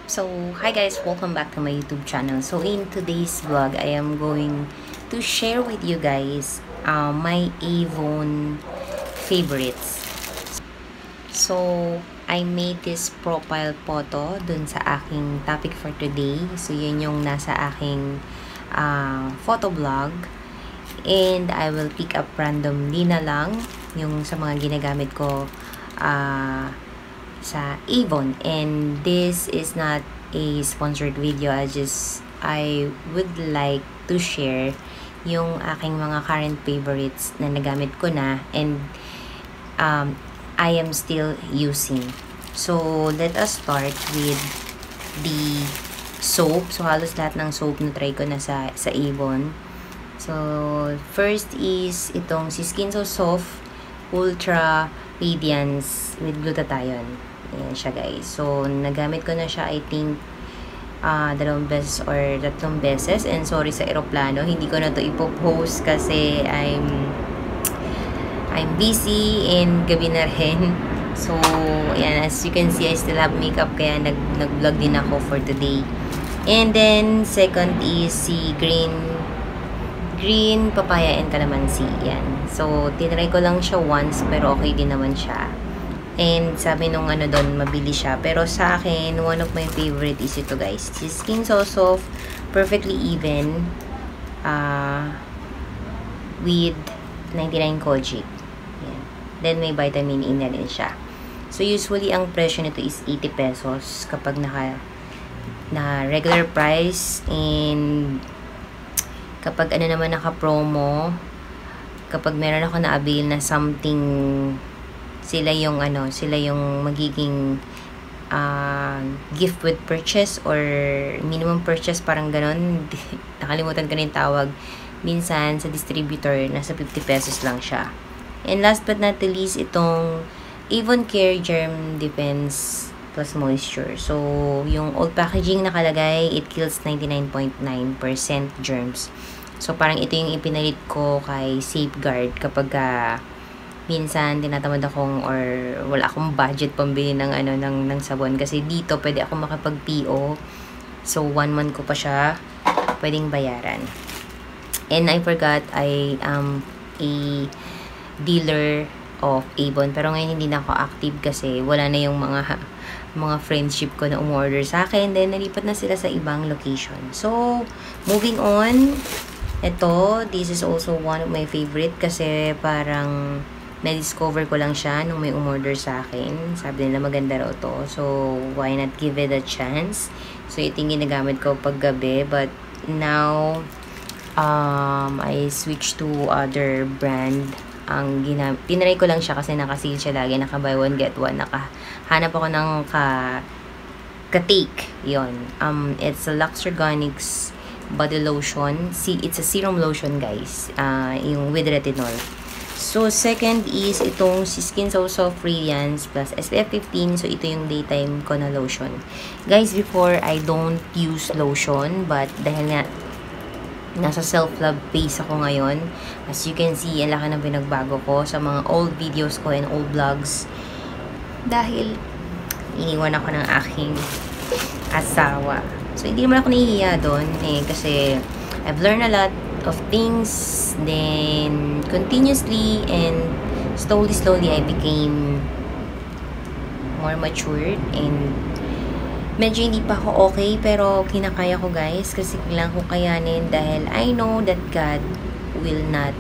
So, hi guys, welcome back to my YouTube channel. So, in today's vlog, I am going to share with you guys my Avon favorites. So, I made this profile photo dun sa aking topic for today. So, yun yung nasa aking photo vlog. And I will pick up randomly na lang yung sa mga ginagamit ko sa Avon. And this is not a sponsored video. I would like to share yung aking mga current favorites na nagamit ko na and I am still using. So, let us start with the soap. So, halos lahat ng soap na try ko na sa Avon. So, first is itong si Skin So Soft Ultra Radiance with Glutathione. Ayan siya guys. So, nagamit ko na siya I think dalawang beses or tatlong beses. And sorry sa eroplano, hindi ko na to ipopost kasi I'm busy and gabi na rin. So, ayan, as you can see, I still have makeup kaya nag-vlog din ako for today. And then, second is si green papaya and calamansi. Yan. So, tinry ko lang siya once pero okay din naman siya. And sabi nung ano doon, mabili siya. Pero sa akin, one of my favorite is ito guys. Si Skin So Soft, Perfectly Even with 99 Kojic. Yan. Then may vitamin E na rin siya. So, usually ang presyo nito is 80 pesos kapag na regular price, and kapag ano naman naka-promo, kapag meron ako na-avail na something, sila yung magiging gift with purchase or minimum purchase, parang ganon. Nakalimutan ko na yung tawag. Minsan sa distributor, nasa 50 pesos lang siya. And last but not the least, itong Avon Care Germ Defense Plus Moisture. So, yung old packaging nakalagay, it kills 99.9% germs. So, parang ito yung ipinalit ko kay Safeguard kapag minsan tinatamad akong or wala akong budget pambili ng ng sabon, kasi dito pwede akong makapag-PO. So, 1 month ko pa siya pwedeng bayaran. And I forgot, I am a dealer of Avon, pero ngayon hindi na ako active kasi wala na yung mga friendship ko na umorder sa akin, then nalipat na sila sa ibang location. So, moving on, this is also one of my favorite kasi parang na-discover ko lang siya nung may umorder sa akin. Sabi nila maganda raw to. So, why not give it a chance? So, ito yung ginagamit ko pag gabi. But, now, I switched to other brand. Tinry ko lang siya kasi naka-sale siya lagi. Naka-buy one, get one. Nakahanap ako ng ka-take. Yun. It's a Lux Organics body lotion. It's a serum lotion, guys. Yung with retinol. So, second is itong si Skin So Soft Radiance plus SPF 15. So, ito yung daytime ko na lotion. Guys, before, I don't use lotion. But, dahil nga, nasa self-love phase ako ngayon. As you can see, ang laki ng pinagbago ko sa mga old videos ko and old vlogs. Dahil, iniwan ako ng aking asawa. So, hindi naman ako nahihiya doon. Kasi, I've learned a lot of things, then continuously and slowly I became more matured and medyo hindi pa ako okay, pero kinakaya ko guys kasi kailangan ko kayanin dahil I know that God will not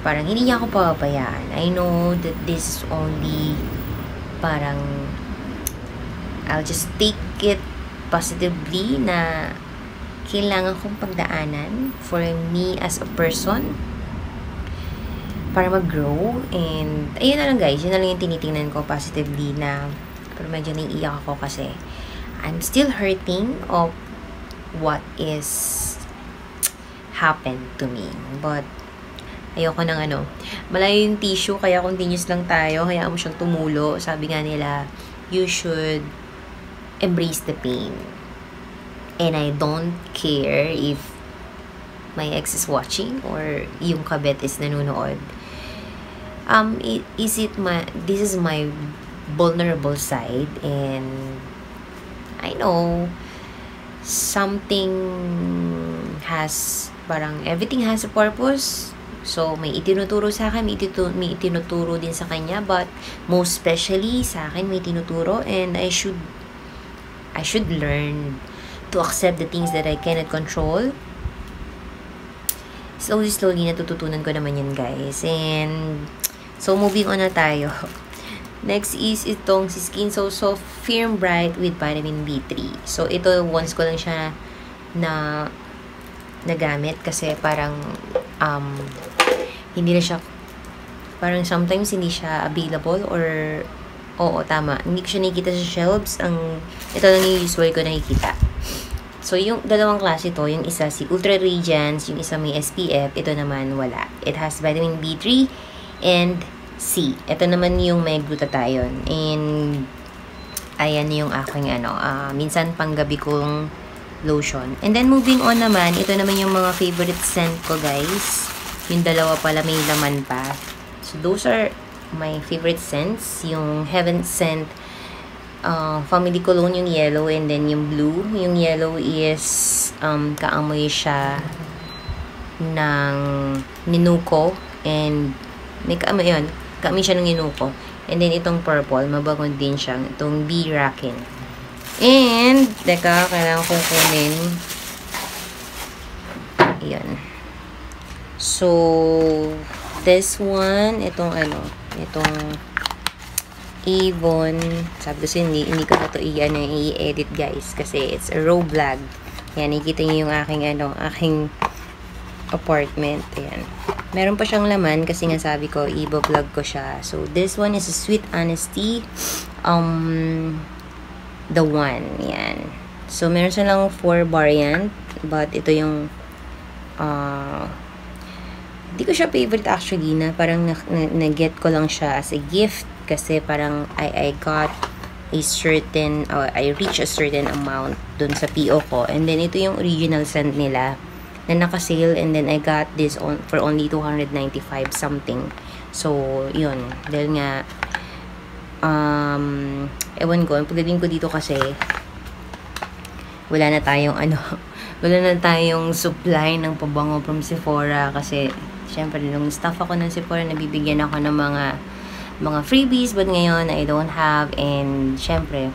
parang hindi niya ako papabayaan. I know that this is only parang I'll just take it positively na kailangan kong pagdaanan for me as a person para mag-grow. And ayun na lang guys, yun na lang yung tinitingnan ko positively, na pero medyo naiiyak ako kasi I'm still hurting of what is happened to me. But ayoko ng malayo yung tissue, kaya continuous lang tayo, kaya mo siyang tumulo. Sabi nga nila, you should embrace the pain. And I don't care if my ex is watching or yung kabet is nanonood. This is my vulnerable side, and I know, something has, parang everything has a purpose. So, may itinuturo sa akin, may itinuturo din sa kanya, but most especially sa akin may tinuturo, and I should learn to accept the things that I cannot control. Slowly, natututunan ko naman yan, guys. And, so, moving on na tayo. Next is itong si Skin So Soft Firm Bright with Vitamin B3. So, ito, once ko lang siya na nagamit kasi parang, hindi na siya, parang sometimes hindi siya available or, oo, tama. Hindi ko siya nakikita sa shelves. Ito lang yung usual ko nakikita. So, yung dalawang klase to, yung isa si Ultra Radiance, yung isa may SPF, ito naman wala. It has vitamin B3 and C. Ito naman yung may glutathione. And, ayan yung aking minsan panggabi kong lotion. And then, moving on naman, ito naman yung mga favorite scent ko, guys. Yung dalawa pala may laman pa. So, those are my favorite scents. Yung Heaven Scent Family Cologne, yung yellow, and then yung blue. Yung yellow is kaamoy siya ng Ninuko, and may kaamoy yun. Kaamoy siya ng Ninuko. And then itong purple, mabango din siya. Itong B-Rackin. And, teka, kailangan kong kunin. Ayan. So, this one, itong Avon, sabi ko hindi ko na ito i-edit, guys, kasi it's a raw vlog. Yan, nakikita niyo yung aking apartment. Ayan. Meron pa siyang laman kasi nga sabi ko, i-vlog ko siya. So, this one is a Sweet Honesty. The one. Yan. So, meron silang 4 variant, but ito yung hindi ko siya favorite actually, na parang na-get ko lang siya as a gift. Kasi parang I got a certain, I reached a certain amount dun sa PO ko. And then, ito yung original scent nila na naka-sale. And then, I got this for only 295 something. So, yun. Dahil nga, ewan ko, pagdating ko dito kasi, wala na tayong supply ng pabango from Sephora. Kasi, syempre, nung staff ako ng Sephora, nabibigyan ako ng mga freebies, but ngayon I don't have. And syempre,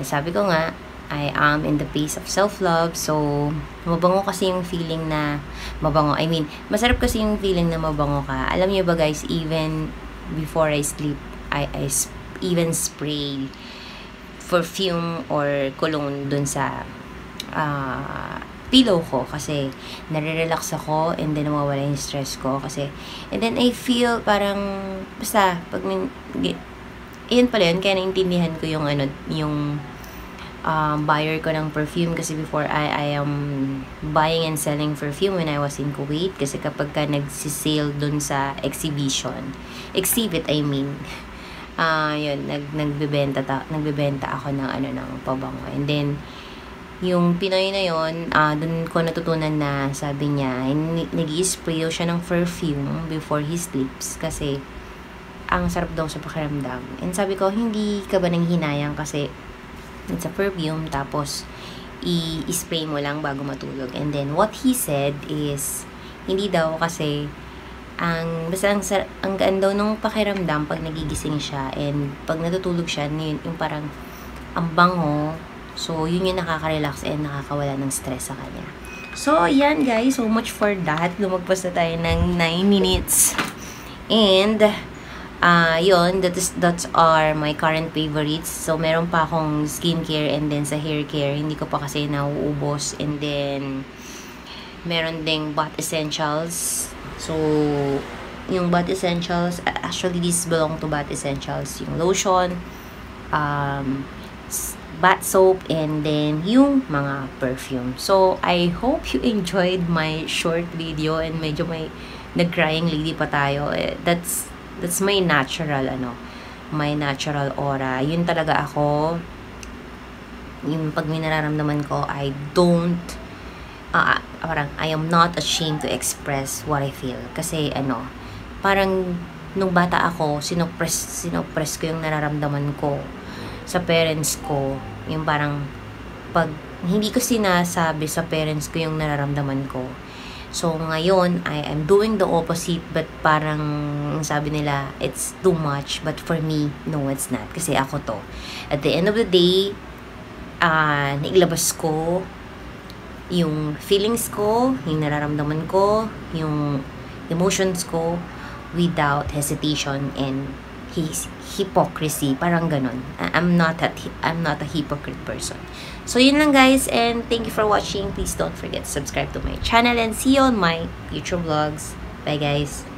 sabi ko nga, I am in the phase of self-love. So, mabango kasi yung feeling na mabango. I mean, masarap kasi yung feeling na mabango ka. Alam niyo ba, guys, even before I sleep, I even spray perfume or cologne dun sa pillow ko, kasi nare-relax ako, and then nawawala yung stress ko kasi, and then I feel parang basta pag yun pala yun, kaya naintindihan ko yung yung buyer ko ng perfume, kasi before I am buying and selling perfume when I was in Kuwait, kasi kapag ka nagsisale dun sa exhibit I mean, yun, nagbebenta ako ng ng pabango. And then yung Pinoy na yon, dun ko natutunan na sabi niya, nag-i-spray siya ng perfume before he sleeps kasi ang sarap daw sa pakiramdam. And sabi ko, hindi ka ba nang hinayang kasi it's a perfume, tapos i-spray mo lang bago matulog. And then what he said is, hindi daw kasi basta ang gaan daw nung pakiramdam pag nagigising siya, and pag natutulog siya, yung parang ang bango. So, yun yung nakaka-relax and nakakawala ng stress sa kanya. So, yan, guys. So much for that. Lumagpas na tayo ng 9 minutes. And, yun, that's are my current favorites. So, meron pa akong skincare, and then sa hair care, hindi ko pa kasi nauubos. And then, meron ding bath essentials. So, yung bath essentials, actually, this belong to bath essentials. Yung lotion, bath soap, and then yung mga perfume. So, I hope you enjoyed my short video, and medyo may nag-crying lady pa tayo. That's my natural, my natural aura. Yun talaga ako. Yung pag may nararamdaman ko, I don't, parang, I am not ashamed to express what I feel. Kasi, parang, nung bata ako, sinoppress ko yung nararamdaman ko. sa parents ko, yung parang pag hindi ko sinasabi sa parents ko yung nararamdaman ko. So, ngayon, I am doing the opposite, but parang sabi nila, it's too much. But for me, no, it's not. Kasi ako to. At the end of the day, nailabas ko yung feelings ko, yung nararamdaman ko, yung emotions ko, without hesitation and hypocrisy. Parang ganun. I'm not a hypocrite person. So, yun lang guys, and thank you for watching. Please don't forget to subscribe to my channel and see you on my future vlogs. Bye guys!